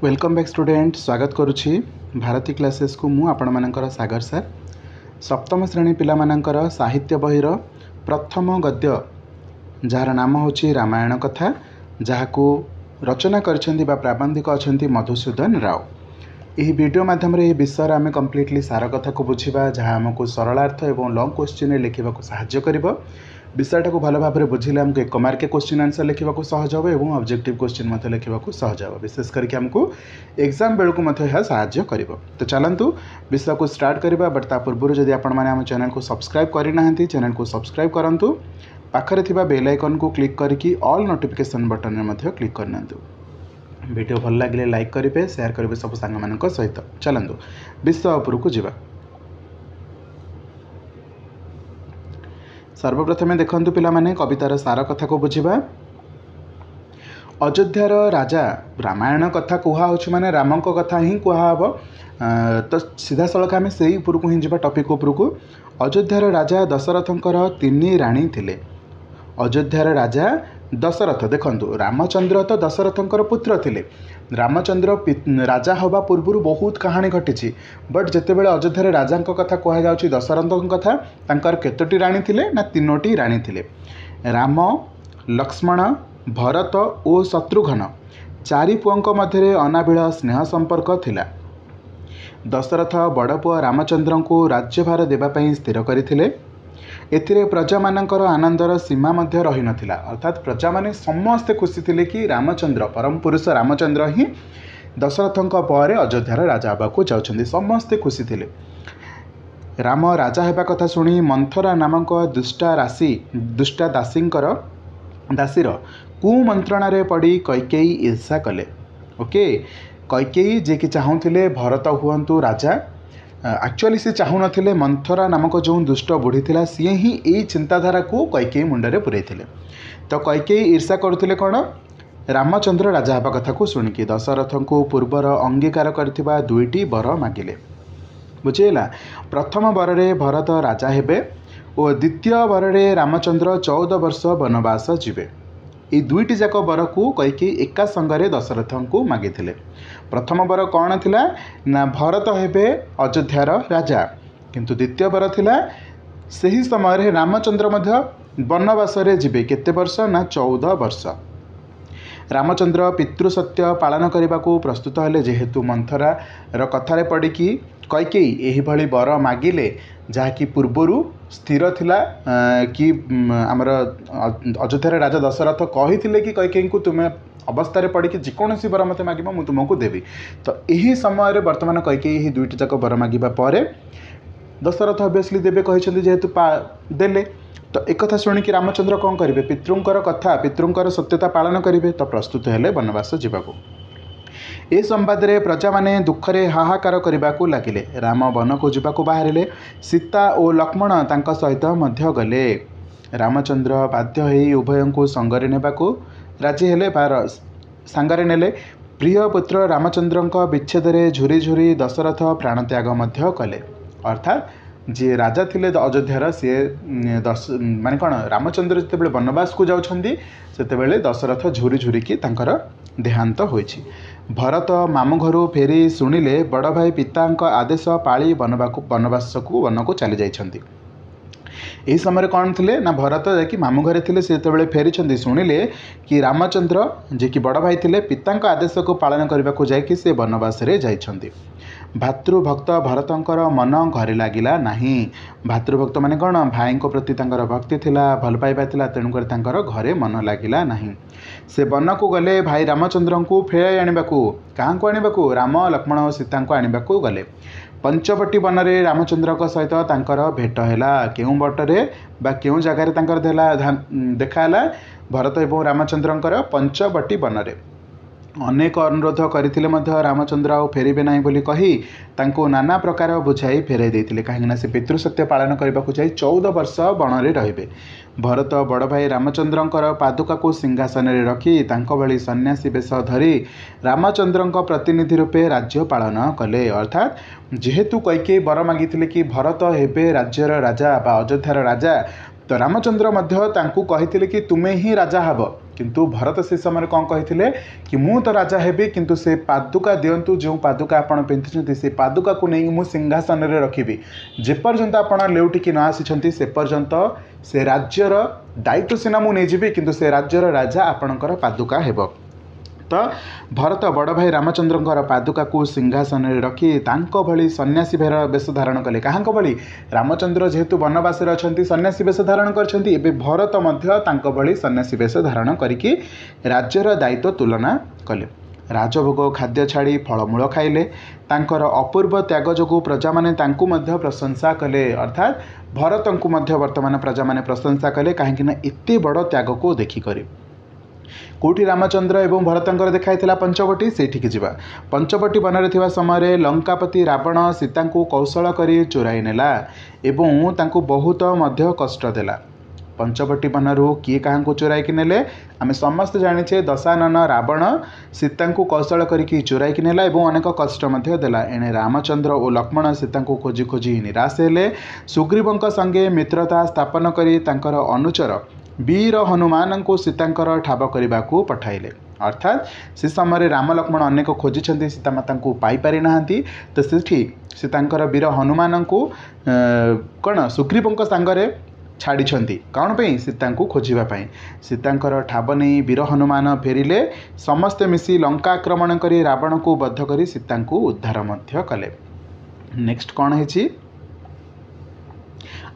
Welcome back student स्वागत करुछि Bharti classes को मु आपण मानकर सागर सर सप्तम श्रेणी पिला मानकर साहित्य बहिर प्रथम गद्य जार नाम होछि रामायण कथा जहाकू रचना करछन्ती बा प्राबंधिक अछन्ती मधुसूदन राव। यही वीडियो माध्यम रे विषय आम कम्प्लीटली सार कथा को बुझा जहाँ आमको सरलार्थ और लंग क्वेश्चन लिखा साहाय्य कर विषयटा को भल भाव में बुझे आमको 1 मार्क क्वेश्चन आंसर लिखा सहज हे और ऑब्जेक्टिव क्वेश्चन लिखा सहज हे विशेष करके आमको एग्जाम बेलू साहाय्य कर। तो चलतु विषय को स्टार्ट करवा बट ता पूर्व जदि आपण चैनल को सब्सक्राइब करना चैनल को सब्सक्राइब करूँ पाखरे थिबा बेल आइकन को क्लिक करके ऑल नोटिफिकेशन बटन में क्लिक करना। वीडियो भल लगे लाइक करेंगे शेयर करेंगे सब सांग सहित। चलतु विषय उपरक जावा। सर्वप्रथमे देखंतु पिला माने कवितार सार कथा को बुझिबा। अयोध्यार राजा रामायण कथा कुहा होछि माने रामक कथा ही कुहा हबो। तो सीधा सड़क आम से उपरक ही जावा टॉपिक उपरक। अयोध्यार राजा दशरथंकर 3 राणी थिले। अयोध्यार राजा दशरथ देखंतु रामचंद्र तो दशरथंकर पुत्र थिले। रामचंद्र राजा हवा पूर्व बहुत कहानी घटी बट जितेबाला अयोध्यार राजा कथा कहुच्छी दशरथ कथा तांकर केतोटी राणी थिले ना 3टी राणी थिले। राम लक्ष्मण भरत और शत्रुघ्न 4 पुओं मध्य अनाबिल स्नेह संपर्क थिला। दशरथ बड़ पुआ रामचंद्र को राज्यभार देवाई स्थिर करथिले। एथिरे प्रजा मानकर आनंदर सीमा मध्य रही नथिला अर्थात प्रजा माने समस्ते खुशी थिले कि रामचंद्र परम पुरुष रामचंद्र ही दशरथंक पर अयोध्यार राजा होबाकू जाउछन्ती समस्ते खुशी थिले। राम राजा हेबा कथा सुनी मंथरा नामक दुष्टा दासीर कुमंत्रणार पड़ी कैकेयी ईर्षा कले। ओके कैकेयी जे कि चाहूले भरत हुअंतु राजा एक्चुअली से चाहू नथिले मंथरा नामक जो दुष्ट बुढ़ी थिला सी ही यही चिंताधारा को कैकेयी मुंडरे पुरई थिले। तो कैकेयी ईर्षा करुथिले कौन रामचंद्र राजा हेबा कथा को सुनिकी दशरथ को पूर्वर अंगीकार करथिबा 2टी वर मागिले। बुझेला प्रथम वरे भरत राजा हेबे और द्वितीय वरे रामचंद्र 14 वर्ष वनवास जीवे। ये 2टी जाक वर को कैकेयी एका संगरे दशरथ को मागिथिले। प्रथम वर कौन थिला ना भरत हेबे अयोध्यार राजा किंतु द्वितीय वर थिला सही समय रामचंद्र मध्य वनवास रे जीवे केते वर्ष ना 14 वर्ष। रामचंद्र पितृसत्य पालन करने को प्रस्तुत हेले जेहेतु मंथरा कथार पड़ी कैकेयी यही भली वर मागिले जहाँकि पूर्वर स्थिर थिला कि आमर अयोध्यार राजा दशरथ कही कि कैकेयी को तुम्हें अवस्था पड़ी जेकोसी वर मत माग मु तुमको देवी। तो यही समय बर्तमान कैकेयी यही 2टी जाक वर मागिबा परे दशरथ ऑब्वियसली देवे कही जेहेतु देले। तो एक कथा शुणिकी रामचंद्र कौन करेंगे पितृंकर कथा पितृंकर सत्यता पालन करेंगे तो प्रस्तुत हेले वनवास जावाक। ए संवाद रे प्रजा माने दुखरे हाहाकार करने को लगिले। राम वन को जावाक बाहरिले सीता और लक्ष्मण तांका सहित मध्य गले। रामचंद्र बाध्य होई उभयों को संगरे नेबाकू राजी हेले बार सांगरे नेले। प्रिय पुत्र रामचंद्र विच्छेद रे झुरी झुरी दशरथ प्राणत्याग मध्य कले। अर्थात जी राजा थिले अयोध्यार सी माने कौन रामचंद्र जितेबाला वनवास को जाउछन्ती सेतेबेले दशरथ झुरी झुरिकी तांकर देहांत होइछि। भरत मामू घरू फेरी शुणिले बड़ भाई पिता आदेश पाली वनवास को वन को चली जाइछन्ती। यही समय कौन थे ना भरत जाकि मामू घरे थे से फेरी शुणिले कि रामचंद्र जे कि बड़ भाई थे पिता आदेश को पालन करने को जाकि से वनवास रे जाइछन्ती। भातृभक्त भरतंकर मन घरे लगिला नहीं। भातृभक्त माने कौन भाई प्रति भक्ति थिला भल पाइबा थिला तेणुकर तांकर घरे मन लगिला नहीं। से वन को गले भाई रामचंद्र को फेराई आनिबाकू क्या आनिबाकू राम लक्ष्मण और सीता को आनिबाकू गले। पंचवटी वन रे रामचंद्र सहित तांकर भेट हैला केउ बटरे बा केउ जगार तांकर देखाला भरत एवं रामचंद्रंकर पंचवटी वन रे। अनेक अनुरोध करथिले मध्य रामचंद्र आ फेरबे नहीं बोली कही तांको नाना प्रकार बुझाई फेराई देथिले कहीं से पितृसत्य पालन करने को जाई 14 वर्ष बन रे रहिबे। भरत बड़ भाई रामचंद्रंकर पादुका को सिंहासन रे रखी तांको भली सन्यासी वेश धरी रामचंद्रंक प्रतिनिधि रूपे राज्य पालन कले। अर्थात जेहेतु कैकेयी वर मागिथिले कि भरत हेबे राज्यर राजा बा अयोध्यार राजा तो रामचंद्र मध्य तांकू कहिथिले कि तुमे ही राजा हब किंतु भरत से समय कौन कही कि मु तो राजा हेबी किंतु से पादुका दिंतु जो पादुका आपण पिंधुଛନ୍ତି से पादुका को नहीं मु सिंहासन रे रखिबी जेपर्यंत आपण लेउटिकी न आसी से पर्यंत से राज्यर दायित्व सिना मु नहीं किंतु से राज्यर राजा आपणकर पादुका हेब। तो भरत बड़ भाई रामचंद्र पादुका को सिंहासन में रखी तांको भली सन्यासी वेश धारण कले। कहाँ भली रामचंद्र जेहेतु वनवास अच्छा सन्यासी वेश धारण करछंती एबे भरत मध्य तांको भली सन्यासी वेश धारण करिकी राज्यर दायित्व तुलना कले। राजभोग खाद्य छाड़ी फलमूल खाइले तांकर अपूर्व त्याग जोगु प्रजा माने तांकु मध्य प्रशंसा कले। अर्थात भरतंकु मध्य वर्तमान प्रजा माने प्रशंसा कले कहीं एते बड़ त्याग को देखिक। कौटी रामचंद्र एवं भरतंकर देखाई पंचवटी से जावा। पंचवटी वन में समय लंकापति रावण सीता को कौशल कर चोराई नेला एवं तांकू बहुत मध्य कष्ट देला। पंचवटी वनरू किए क्या चोराई कि नेले आम समस्त जाने दशानन रावण सीता को कौशल करके चोराई कि नेला एवं अनेक कष्ट देला। एणे रामचंद्र और लक्ष्मण सीता को खोजी खोजी निराश हेले। सुग्रीवों संगे मित्रता स्थापन करी तांकर अनुचर वीर हनुमान को सीतांकर ठाब करने को पठाइले। अर्थात से समय राम लक्ष्मण अनेक खोजी सीता माता को पाई ना तो से सीतांकर वीर हनुमान को कौन सुग्रीवों सांगरे छाड़ी कौन पे सीता को खोजापी सीतांकर ठाब नहीं वीर हनुमान फेरिले समस्ते मिसी लंका आक्रमण कर रावण को बद्ध कर सीता को उद्धार कले। नेक्स्ट कौन है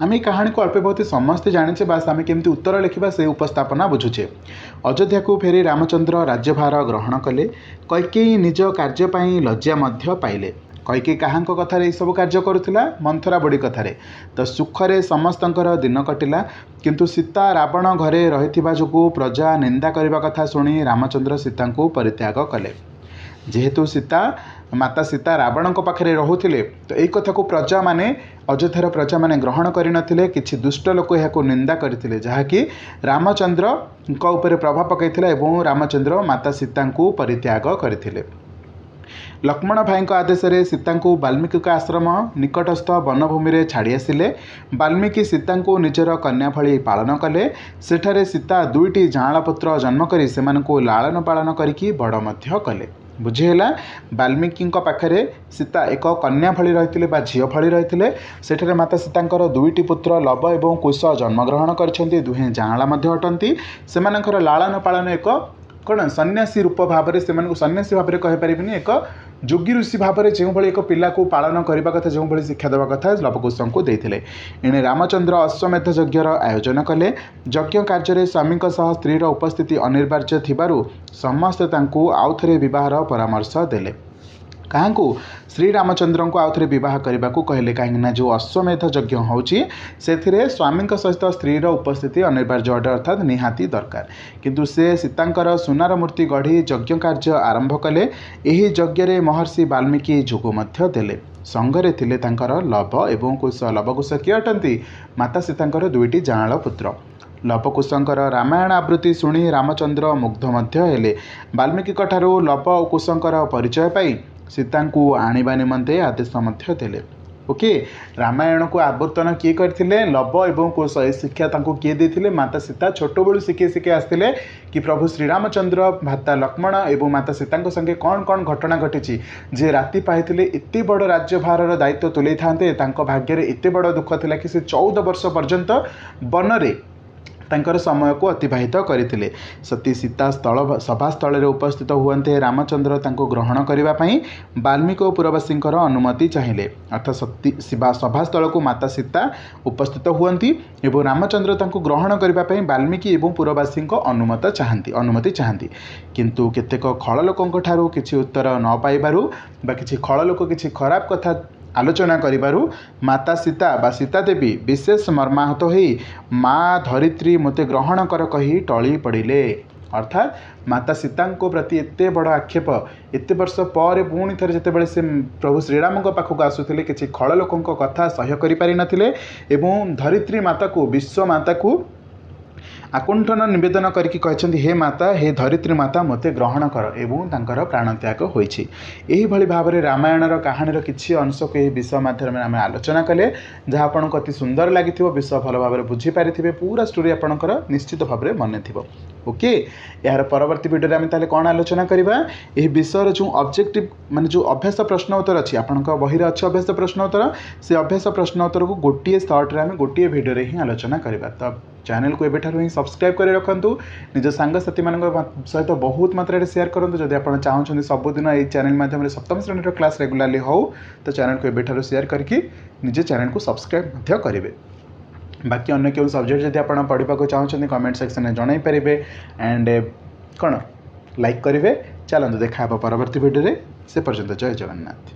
आम कहानी को अल्प बहुत समस्ते जाने बास आम केमती उत्तर लिखा से उपस्थापना बुझुचे। अयोध्या को फेरी रामचंद्र राज्यभार ग्रहण कले। कैकेयी निज कार्यपाई लज्जा मध्य पाइले। कैकेयी कहाँ कथार सब कार्य करुला मंथरा बड़ी कथार तो सुखरे समस्तंकर दिन कटिला किंतु सीता रावण घरे रही जो प्रजा निंदा करने कथा शुणी रामचंद्र सीता को परित्याग कले। जेहेतु सीता माता सीता रावण पाखे रोते तो यही कथा को प्रजा माने अयोध्यार प्रजा माने ग्रहण करनथिले। किछि दुष्ट लोक यह निंदा करथिले जहाँकि रामचंद्र उपर प्रभाव पकईथिला एवं रामचंद्र माता सीता को परित्याग करथिले। लक्ष्मण भाई आदेश रे सीता को वाल्मीकि आश्रम निकटस्थ वनभूमि में छाड़ी आसिले। वाल्मीकि सीता को निजर कन्या भली पालन कले। सेठारे सीता दुईटी जाँला पुत्र जन्म करी सेमानकु लालन पालन करिकी बड़ मध्य कले। बुझीगला वाल्मीकि पाखे सीता एक कन्या भली रही झील भली रही सेठारे माता सीतांकर दुईटी पुत्र लव एवं कुश जन्मग्रहण कर दुहें जाँला अटंती सेमानंकर लालन पालन एक कौन सन्यासी रूप भाव में से सन्यासी भाव में कहीपरि एक जोगी ऋषि भाव में जो एक पिला को पालन करने कथा जो भाई शिक्षा देवा कथा लवकुश को देते। एणे रामचंद्र अश्वमेध यज्ञर आयोजन कले। यज्ञ कार्य स्वामी स्त्री उपस्थिति अनिवार्य थिबारु समस्ते तांकू आउ थे विवाहर परामर्श देले। क्या श्री रामचंद्र को आउ थे बह करने को कहले कहीं जो अश्वमेध यज्ञ होची से स्वामी सहित स्त्री उपस्थिति अनिवार्य अटे अर्थात निहाती दरकार किंतु से सीतांकर सुनार मूर्ति गढ़ी यज्ञ कार्य आरंभ कले। यही यज्ञ महर्षि वाल्मीकि जोग देले। संघरे थिले तांकर लव एवं कुश। लवकुश किए अटंती माता सीतांकर दुईटी जाँल पुत्र। लवकुशंकर रामायण आवृत्ति शुणी रामचंद्र मुग्ध मध्य हेले। वाल्मीकि ठारू लव और कुशंकर परिचय पाई सीता को आनिबा निमंते आदेश मध्य देले। ओके रामायण को आवर्तन किए करथिले लव एवं कुश शिक्षा तांको किए देथिले माता सीता छोट बेलू शिखे शिखे आसथिले कि प्रभु श्री रामचंद्र भाता लक्ष्मण एवं माता सीता संगे कौन कौन घटना घटी जे राति पाइथिले एते बड़ राज्यभार दायित्व तुले थांते तांको भाग्य रे एते बड़ दुख थिला कि से 14 वर्ष पर्यंत वनरे तांकर समय को अतिबाहित करथिले। सती सीता स्थल सभास्थल में उपस्थित हुए रामचंद्र तांको ग्रहण करने वाल्मीकि पुरवासी अनुमति चाहिए। अर्थात सती सभास्थल को माता सीता उपस्थित हुअन्ति एवं रामचंद्र तांको ग्रहण करने वाल्मीकि एवं पुरवासी अनुमति चाहती किंतु केतेक खल लोकों ठारू किछि उत्तर न पाइबारु बा किछि खल लोक किछि खराब कथा आलोचना करिबारु माता सीता बा सीता देवी विशेष मर्माहत होई माँ धरित्री मते ग्रहण कर कही टली पड़िले। अर्थात माता सीता प्रति एते बड़ आक्षेप एते वर्ष पर पुणी थे जितेबाला से प्रभु श्रीराम पाखक आसुले कि खल लोकों कथा सह्य करि पारि नथिले एवं धरित्री माता को विश्व माता को आकुंठन नवेदन करके कहते हे माता हे धरित्री माता मते ग्रहण कर एवं तांकर प्राणत्याग होइछि। एही भली भाबरे रामायणर कहानीर किछि अंशको एही विषय माध्यम आम आलोचना कले जहाँ आपको अति सुंदर लगी विषय भल भाव बुझी पारि पूरा स्टोरी आपंकर निश्चित भाव में मन थी। ओके यार परवर्ती वीडियो आम ताले कौन आलोचना करबा एही विषय जो ऑब्जेक्टिव माने जो अभ्यास प्रश्न उत्तर अच्छी आपंक बही अच्छे अभ्यास प्रश्न उत्तर से अभ्यास प्रश्न उत्तर को गोटे शॉर्ट आम गोटे वीडियो ही आलोचना करबा। तो चैनल को एबेठारु ही सब्सक्राइब कर रखु निज सांगसाथी मान सहित बहुत मात्रा शेयर करूँ जदि आप चाहते सबुदिन ये चैनल माध्यम सप्तम श्रेणी क्लास रेगुलाली हो तो चैनल को एबेठारु शेयर करके निजे चैनल को सब्सक्राइब करेंगे। बाकी अन्य क्यों सब्जेक्ट जब आप पढ़ा चाहते कमेंट सेक्शन में जन पारे एंड कौन लाइक करेंगे। चलते देखा परवर्ती वीडियो से पर्यंत जय जगन्नाथ।